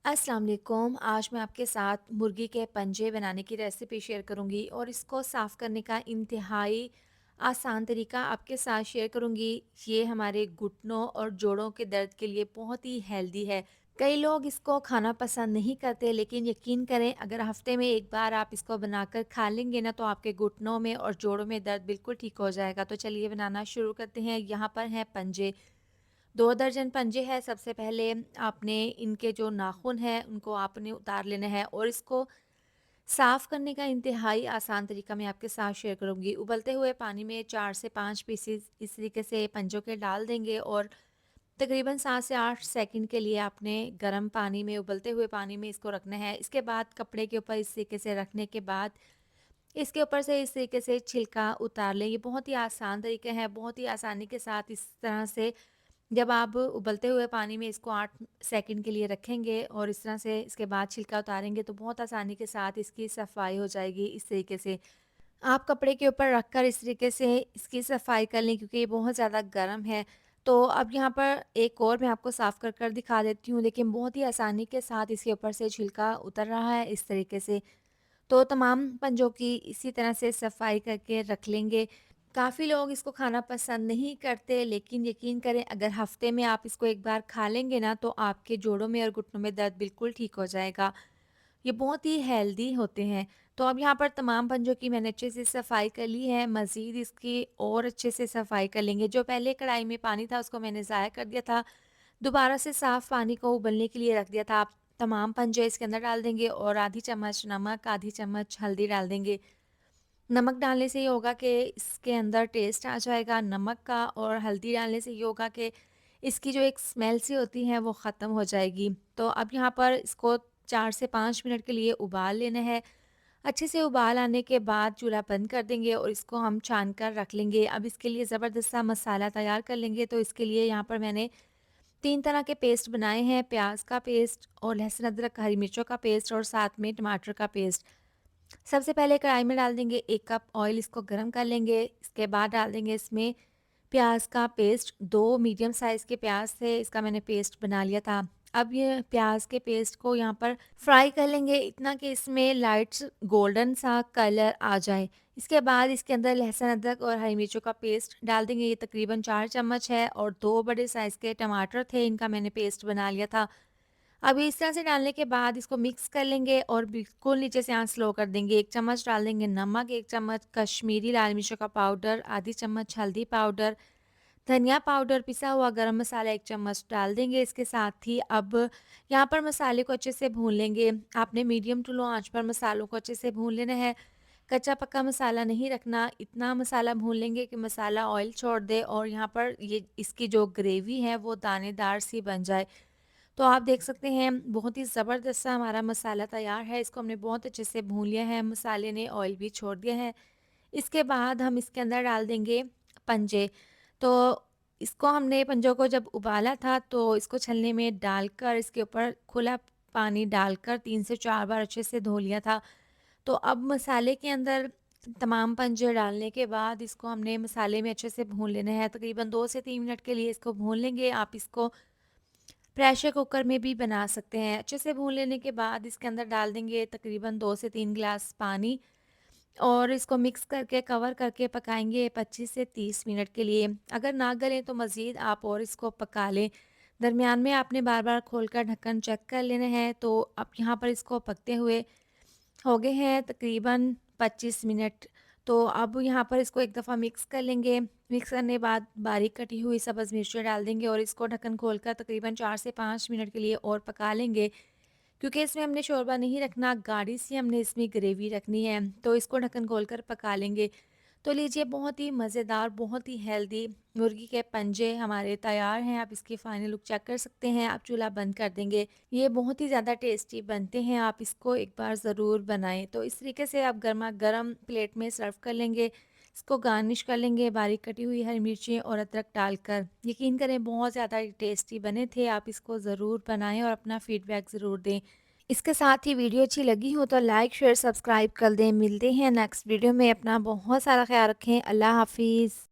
अस्सलाम वालेकुम। आज मैं आपके साथ मुर्गी के पंजे बनाने की रेसिपी शेयर करूंगी और इसको साफ़ करने का इंतहाई आसान तरीका आपके साथ शेयर करूंगी। ये हमारे घुटनों और जोड़ों के दर्द के लिए बहुत ही हेल्दी है। कई लोग इसको खाना पसंद नहीं करते, लेकिन यकीन करें, अगर हफ्ते में एक बार आप इसको बनाकर खा लेंगे ना, तो आपके घुटनों में और जोड़ों में दर्द बिल्कुल ठीक हो जाएगा। तो चलिए बनाना शुरू करते हैं। यहाँ पर हैं पंजे। 2 दर्जन पंजे हैं। सबसे पहले आपने इनके जो नाखून हैं उनको आपने उतार लेना है और इसको साफ़ करने का इंतहाई आसान तरीका मैं आपके साथ शेयर करूँगी। उबलते हुए पानी में 4 से 5 पीसेस इस तरीके से पंजों के डाल देंगे और तकरीबन 7 से 8 सेकंड के लिए आपने गर्म पानी में, उबलते हुए पानी में इसको रखना है। इसके बाद कपड़े के ऊपर इस तरीके से रखने के बाद इसके ऊपर से इस तरीके से छिलका उतार लें। ये बहुत ही आसान तरीके हैं, बहुत ही आसानी के साथ इस तरह से जब आप उबलते हुए पानी में इसको 8 सेकंड के लिए रखेंगे और इस तरह से इसके बाद छिलका उतारेंगे, तो बहुत आसानी के साथ इसकी सफाई हो जाएगी। इस तरीके से आप कपड़े के ऊपर रखकर इस तरीके से इसकी सफाई कर लें, क्योंकि ये बहुत ज़्यादा गर्म है। तो अब यहाँ पर एक और मैं आपको साफ़ कर कर दिखा देती हूँ, लेकिन बहुत ही आसानी के साथ इसके ऊपर से छिलका उतर रहा है इस तरीके से। तो तमाम पंजों की इसी तरह से सफाई करके रख लेंगे। काफ़ी लोग इसको खाना पसंद नहीं करते, लेकिन यकीन करें, अगर हफ्ते में आप इसको एक बार खा लेंगे ना, तो आपके जोड़ों में और घुटनों में दर्द बिल्कुल ठीक हो जाएगा। ये बहुत ही हेल्दी होते हैं। तो अब यहाँ पर तमाम पंजों की मैंने अच्छे से सफाई कर ली है। मज़ीद इसकी और अच्छे से सफाई कर लेंगे। जो पहले कढ़ाई में पानी था उसको मैंने ज़ाया कर दिया था। दोबारा से साफ़ पानी को उबलने के लिए रख दिया था। आप तमाम पंजे इसके अंदर डाल देंगे और आधी चम्मच नमक, आधी चम्मच हल्दी डाल देंगे। नमक डालने से ये होगा कि इसके अंदर टेस्ट आ जाएगा नमक का, और हल्दी डालने से ये होगा कि इसकी जो एक स्मेल सी होती है वो ख़त्म हो जाएगी। तो अब यहाँ पर इसको 4 से 5 मिनट के लिए उबाल लेना है। अच्छे से उबाल आने के बाद चूल्हा बंद कर देंगे और इसको हम छान कर रख लेंगे। अब इसके लिए ज़बरदस्त सा मसाला तैयार कर लेंगे। तो इसके लिए यहाँ पर मैंने 3 तरह के पेस्ट बनाए हैं, प्याज का पेस्ट और लहसुन अदरक हरी मिर्चों का पेस्ट और साथ में टमाटर का पेस्ट। सबसे पहले कढ़ाई में डाल देंगे 1 कप ऑयल, इसको गर्म कर लेंगे। इसके बाद डाल देंगे इसमें प्याज का पेस्ट। 2 मीडियम साइज़ के प्याज थे, इसका मैंने पेस्ट बना लिया था। अब ये प्याज के पेस्ट को यहाँ पर फ्राई कर लेंगे, इतना कि इसमें लाइट गोल्डन सा कलर आ जाए। इसके बाद इसके अंदर लहसुन अदरक और हरी मिर्चों का पेस्ट डाल देंगे। ये तकरीबन 4 चम्मच है और 2 बड़े साइज़ के टमाटर थे, इनका मैंने पेस्ट बना लिया था। अब इस तरह से डालने के बाद इसको मिक्स कर लेंगे और बिल्कुल नीचे से आँच स्लो कर देंगे। 1 चम्मच डाल देंगे नमक, 1 चम्मच कश्मीरी लाल मिर्चों का पाउडर, आधी चम्मच हल्दी पाउडर, धनिया पाउडर, पिसा हुआ गरम मसाला 1 चम्मच डाल देंगे। इसके साथ ही अब यहाँ पर मसाले को अच्छे से भून लेंगे। आपने मीडियम टू लो आँच पर मसालों को अच्छे से भून लेना है। कच्चा पक्का मसाला नहीं रखना, इतना मसाला भून लेंगे कि मसाला ऑयल छोड़ दे और यहाँ पर ये इसकी जो ग्रेवी है वो दानेदार सी बन जाए। तो आप देख सकते हैं बहुत ही ज़बरदस्त सा हमारा मसाला तैयार है। इसको हमने बहुत अच्छे से भून लिया है, मसाले ने ऑयल भी छोड़ दिया है। इसके बाद हम इसके अंदर डाल देंगे पंजे। तो इसको हमने पंजों को जब उबाला था तो इसको छलनी में डालकर इसके ऊपर खुला पानी डालकर 3 से 4 बार अच्छे से धो लिया था। तो अब मसाले के अंदर तमाम पंजे डालने के बाद इसको हमने मसाले में अच्छे से भून लेना है। तकरीबन 2 से 3 मिनट के लिए इसको भून लेंगे। आप इसको प्रेशर कुकर में भी बना सकते हैं। अच्छे से भून लेने के बाद इसके अंदर डाल देंगे तकरीबन 2 से 3 गिलास पानी और इसको मिक्स करके कवर करके पकाएँगे 25 से 30 मिनट के लिए। अगर ना गले तो मज़ीद आप और इसको पका लें। दरमियान में आपने बार-बार खोलकर ढक्कन चेक कर लेना है। तो अब यहाँ पर इसको पकते हुए हो गए हैं तकरीबन 25 मिनट। तो अब यहाँ पर इसको एक दफ़ा मिक्स कर लेंगे। मिक्स करने के बाद बारीक कटी हुई सब्ज़ मिर्चें डाल देंगे और इसको ढक्कन खोलकर तकरीबन 4 से 5 मिनट के लिए और पका लेंगे। क्योंकि इसमें हमने शोरबा नहीं रखना, गाढ़ी सी हमने इसमें ग्रेवी रखनी है, तो इसको ढक्कन खोलकर पका लेंगे। तो लीजिए, बहुत ही मज़ेदार, बहुत ही हेल्दी मुर्गी के पंजे हमारे तैयार हैं। आप इसकी फ़ाइनल लुक चेक कर सकते हैं। आप चूल्हा बंद कर देंगे। ये बहुत ही ज़्यादा टेस्टी बनते हैं, आप इसको एक बार ज़रूर बनाएँ। तो इस तरीके से आप गरमा-गरम प्लेट में सर्व कर लेंगे। इसको गार्निश कर लेंगे बारीक कटी हुई हरी मिर्चें और अदरक डालकर। यकीन करें, बहुत ज़्यादा टेस्टी बने थे। आप इसको ज़रूर बनाएँ और अपना फ़ीडबैक ज़रूर दें। इसके साथ ही वीडियो अच्छी लगी हो तो लाइक, शेयर, सब्सक्राइब कर दें। मिलते हैं नेक्स्ट वीडियो में। अपना बहुत सारा ख़्याल रखें। अल्लाह हाफ़िज़।